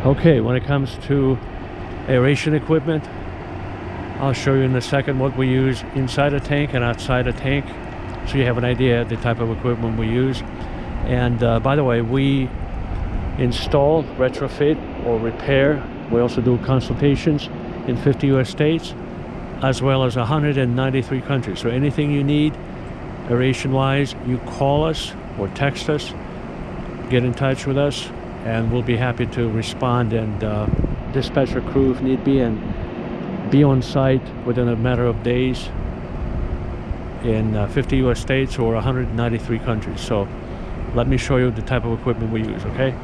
Okay, when it comes to aeration equipment, I'll show you in a second what we use inside a tank and outside a tank, so you have an idea of the type of equipment we use. And by the way, we install, retrofit, or repair. We also do consultations in 50 US states, as well as 193 countries. So anything you need aeration-wise, you call us or text us, get in touch with us, and we'll be happy to respond and dispatch a crew if need be, and be on site within a matter of days in 50 US states or 193 countries. So let me show you the type of equipment we use, okay?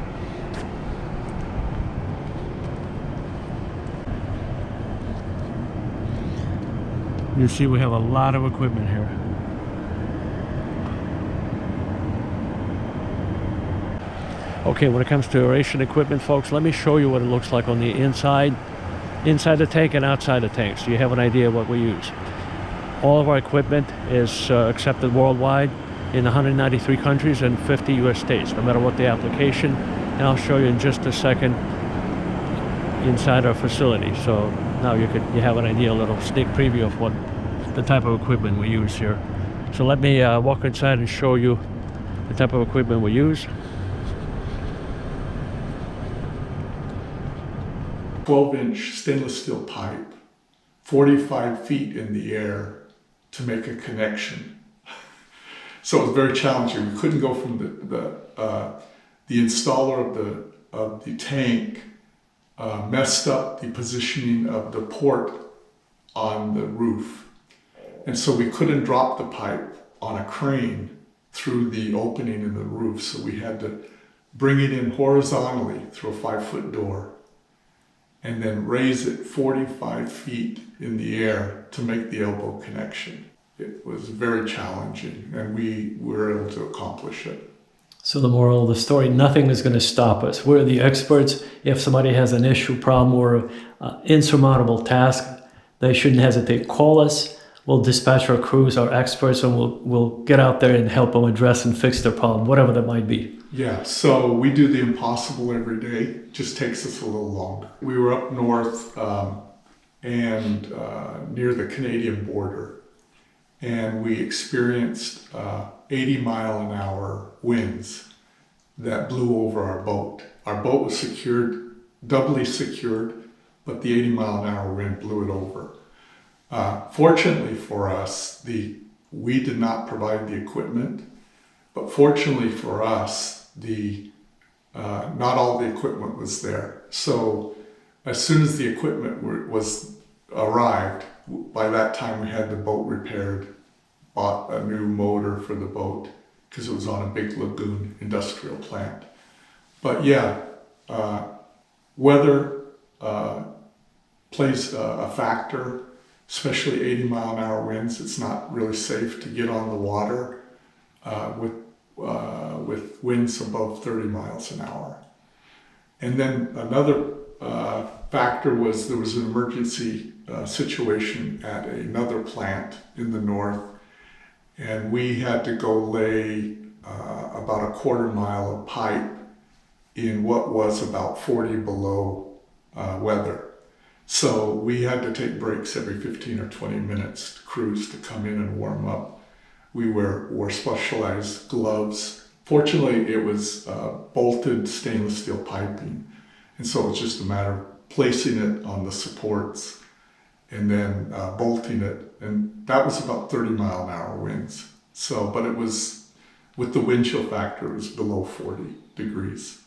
You see we have a lot of equipment here. Okay, when it comes to aeration equipment, folks, let me show you what it looks like on the inside the tank and outside the tank, so you have an idea of what we use. All of our equipment is accepted worldwide in 193 countries and 50 US states, no matter what the application. And I'll show you in just a second inside our facility. So now you have an idea, a little sneak preview of what the type of equipment we use here. So let me walk inside and show you the type of equipment we use. 12-inch stainless steel pipe, 45 feet in the air to make a connection. So it was very challenging. We couldn't go from the installer of the tank messed up the positioning of the port on the roof. And so we couldn't drop the pipe on a crane through the opening in the roof. So we had to bring it in horizontally through a 5-foot door and then raise it 45 feet in the air to make the elbow connection. It was very challenging, and we were able to accomplish it. So the moral of the story, nothing is going to stop us. We're the experts. If somebody has an issue, problem, or insurmountable task, they shouldn't hesitate. Call us. We'll dispatch our crews, our experts, and we'll get out there and help them address and fix their problem, whatever that might be. Yeah, so we do the impossible every day. It just takes us a little longer. We were up north and near the Canadian border, and we experienced 80-mile-an-hour winds that blew over our boat. Our boat was secured, doubly secured, but the 80-mile-an-hour wind blew it over. Fortunately for us, we did not provide the equipment, but fortunately for us, not all the equipment was there. So as soon as the equipment arrived, by that time we had the boat repaired, bought a new motor for the boat because it was on a big lagoon industrial plant. But yeah, weather plays a factor, especially 80-mile-an-hour winds. It's not really safe to get on the water with winds above 30 miles an hour. And then another factor was there was an emergency situation at another plant in the north, and we had to go lay about a quarter mile of pipe in what was about 40 below weather. So we had to take breaks every 15 or 20 minutes, crews to come in and warm up. We wore specialized gloves. Fortunately, it was bolted stainless steel piping, and so it was just a matter of placing it on the supports and then bolting it, and that was about 30-mile-an-hour winds. So, but it was, with the wind chill factor, it was below 40 degrees.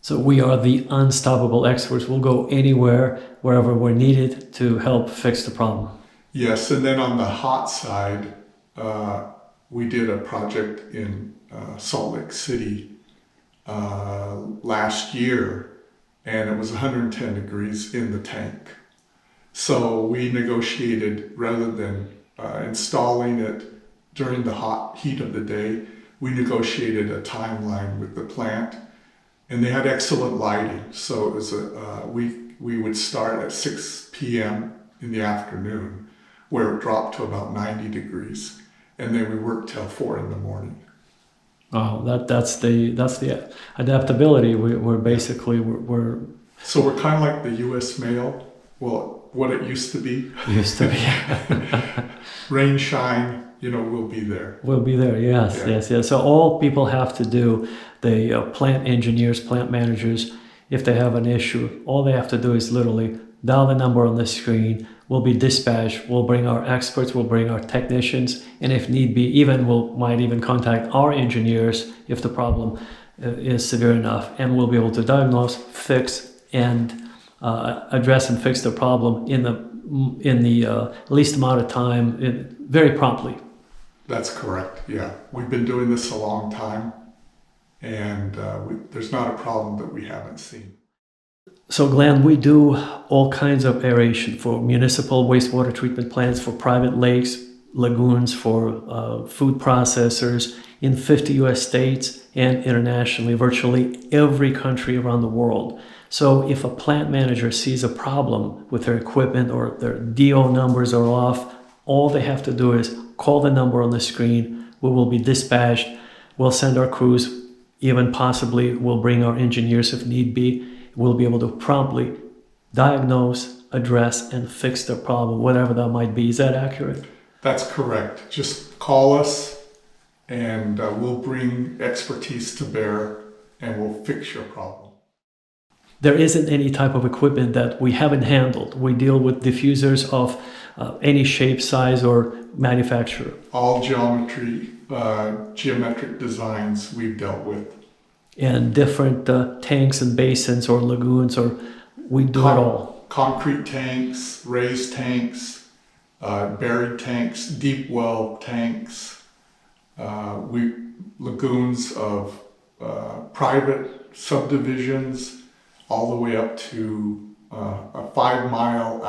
So we are the unstoppable experts. We'll go anywhere, wherever we're needed to help fix the problem. Yes, and then on the hot side, we did a project in Salt Lake City last year, and it was 110 degrees in the tank. So we negotiated, rather than installing it during the hot heat of the day, we negotiated a timeline with the plant, and they had excellent lighting. So it was we would start at 6 p.m. in the afternoon, where it dropped to about 90 degrees. And then we worked till 4 in the morning. Oh, that's the adaptability. We're basically So we're kind of like the U.S. mail. Well, what it used to be. Used to be. Rain, shine, we'll be there. We'll be there, yes, Yeah. yes. So all people have to do, the plant engineers, plant managers, if they have an issue, all they have to do is literally dial the number on the screen. We'll be dispatched. We'll bring our experts. We'll bring our technicians, and if need be, might even contact our engineers if the problem is severe enough, and we'll be able to diagnose, fix, and address and fix the problem in the least amount of time, very promptly. That's correct. Yeah, we've been doing this a long time, and there's not a problem that we haven't seen. So Glenn, we do all kinds of aeration for municipal wastewater treatment plants, for private lakes, lagoons, for food processors in 50 US states and internationally, virtually every country around the world. So if a plant manager sees a problem with their equipment or their DO numbers are off, all they have to do is call the number on the screen. We will be dispatched. We'll send our crews, even possibly we'll bring our engineers if need be. We'll be able to promptly diagnose, address, and fix the problem, whatever that might be. Is that accurate? That's correct. Just call us and we'll bring expertise to bear and we'll fix your problem. There isn't any type of equipment that we haven't handled. We deal with diffusers of any shape, size, or manufacturer. All geometric designs we've dealt with. And different tanks and basins or lagoons, or we do it all. Concrete tanks, raised tanks, buried tanks, deep well tanks, lagoons of private subdivisions, all the way up to a 5 mile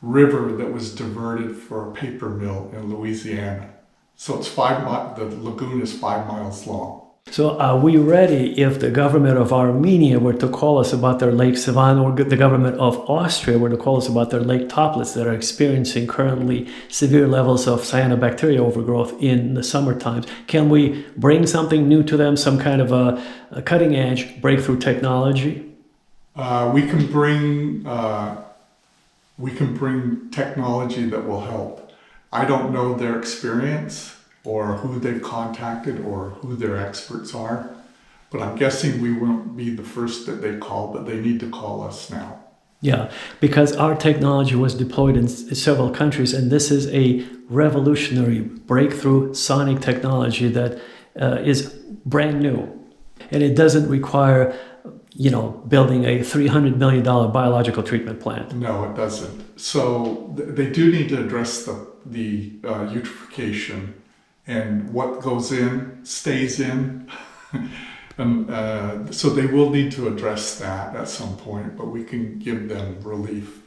river that was diverted for a paper mill in Louisiana. So it's the lagoon is 5 miles long. So are we ready if the government of Armenia were to call us about their Lake Sevan, or the government of Austria were to call us about their Lake Toplitz that are experiencing currently severe levels of cyanobacteria overgrowth in the summer times? Can we bring something new to them, some kind of a cutting edge breakthrough technology? We can bring technology that will help. I don't know their experience or who they've contacted or who their experts are, but I'm guessing we won't be the first that they call, but they need to call us now. Yeah, because our technology was deployed in several countries, and this is a revolutionary breakthrough sonic technology that is brand new. And it doesn't require, building a $300 million biological treatment plant. No, it doesn't. So they do need to address the eutrophication, and what goes in stays in. And so they will need to address that at some point, but we can give them relief.